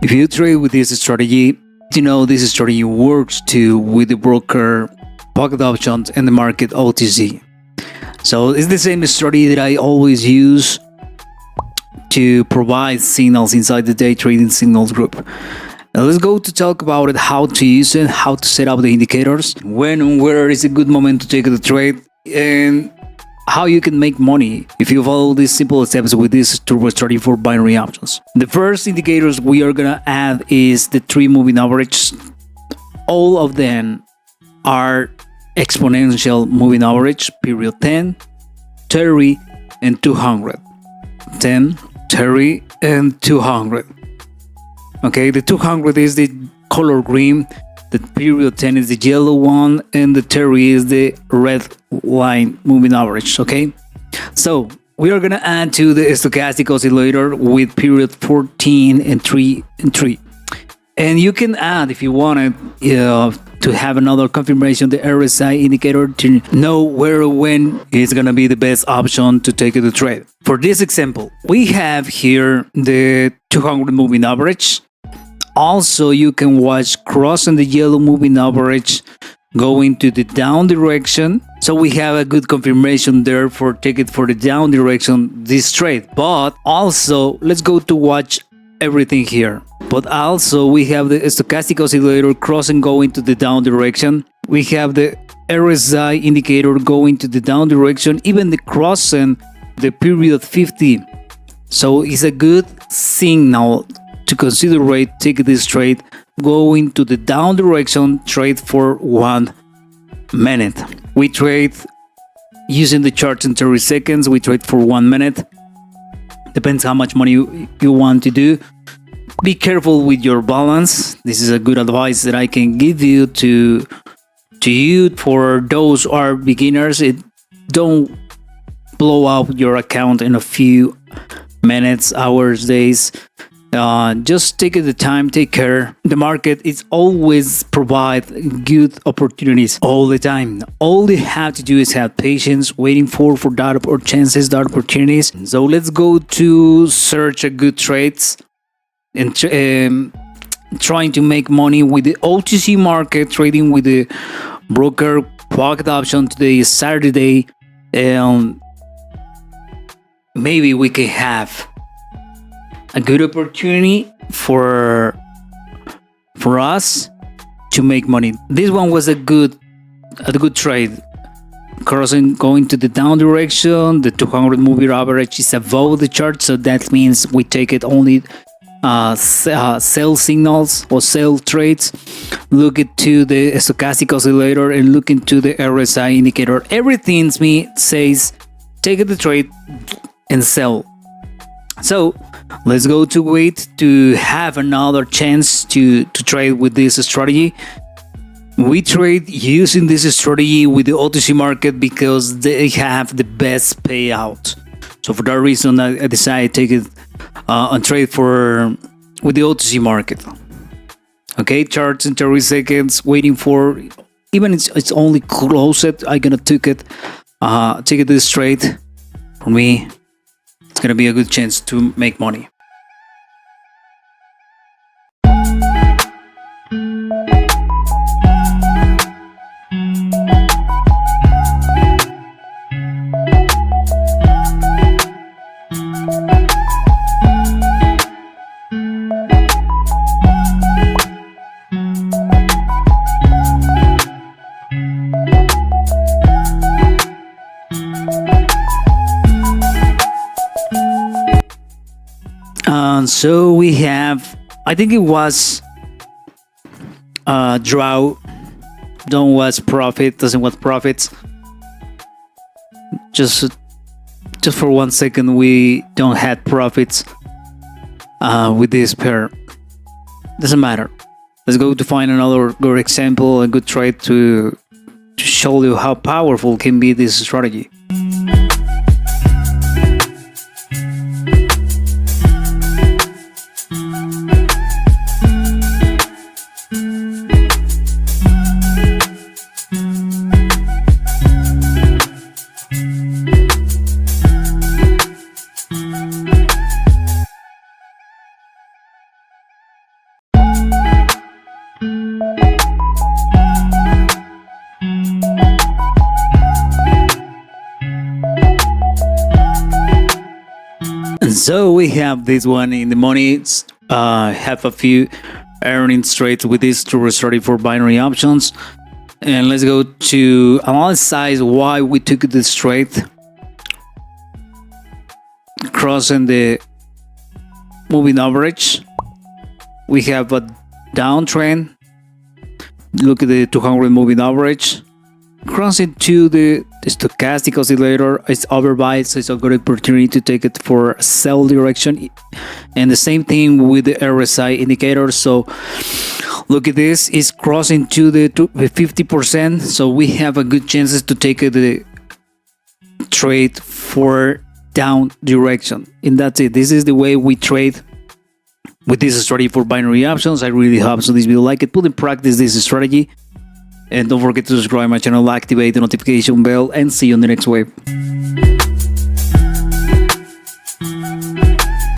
If you trade with this strategy, this strategy works too with the broker pocket options and the market OTC. So it's the same strategy that I always use to provide signals inside the day trading signals group. Now let's go to talk about it, how to use it, how to set up the indicators, when and where is a good moment to take the trade, and how you can make money if you follow these simple steps with this turbo strategy for binary options. The first indicators we are gonna add is the 3 moving average. All of them are exponential moving average, period 10, 30, and 200. 10, 30, and 200. Okay, the 200 is the color green, the period 10 is the yellow one, and the 30 is the red line moving average. Okay, so we are gonna add to the stochastic oscillator with period 14 and 3 and 3. And you can add, if you wanted, to have another confirmation, the RSI indicator, to know where or when is going to be the best option to take the trade. For this example, we have here the 200 moving average. Also, you can watch crossing the yellow moving average going to the down direction. So we have a good confirmation there for take it for the down direction this trade. But also, let's go to watch everything here. But also we have the stochastic oscillator crossing going to the down direction. We have the RSI indicator going to the down direction, even the crossing the period 50. So it's a good signal to consider take this trade going to the down direction trade for 1 minute. We trade using the charts in 30 seconds. We trade for 1 minute. Depends how much money you want to do. Be careful with your balance. This is a good advice that I can give you to you for those who are beginners. Don't blow up your account in a few minutes, hours, days. Just take the time, take care. The market is always provide good opportunities all the time. All you have to do is have patience, waiting for that or chances, that opportunities. So let's go to search a good trades and trying to make money with the OTC market, trading with the broker pocket option. Today is Saturday, and maybe we can have a good opportunity for us to make money. This one was a good trade. Crossing going to the down direction. The 200 moving average is above the chart, so that means we take it only sell signals or sell trades. Look into the stochastic oscillator and look into the RSI indicator. Everything says take the trade and sell. So let's go to wait to have another chance to trade with this strategy. We trade using this strategy with the OTC market because they have the best payout. So for that reason, I decided to take it and trade with the OTC market. Okay, charts in 30 seconds, waiting for, even it's only closed, I'm gonna take it this trade. For me, it's gonna be a good chance to make money. So we have, I think it was draw, don't watch profit, doesn't want profits. Just for 1 second, we don't have profits with this pair. Doesn't matter. Let's go to find another good example, a good trade to show you how powerful can be this strategy. So we have this one in the money. Have a few earnings trades with this true strategy for binary options. And let's go to analyze why we took this trade. Crossing the moving average. We have a downtrend. Look at the 200 moving average. Crossing to the stochastic oscillator. It's overbought, so it's a good opportunity to take it for a sell direction. And the same thing with the RSI indicator. So look at this, it's crossing to the 50%. So we have a good chances to take the trade for down direction. And that's it. This is the way we trade with this strategy for binary options. I really hope so this video like it. Put in practice this strategy. And don't forget to subscribe my channel, activate the notification bell, and see you on the next wave.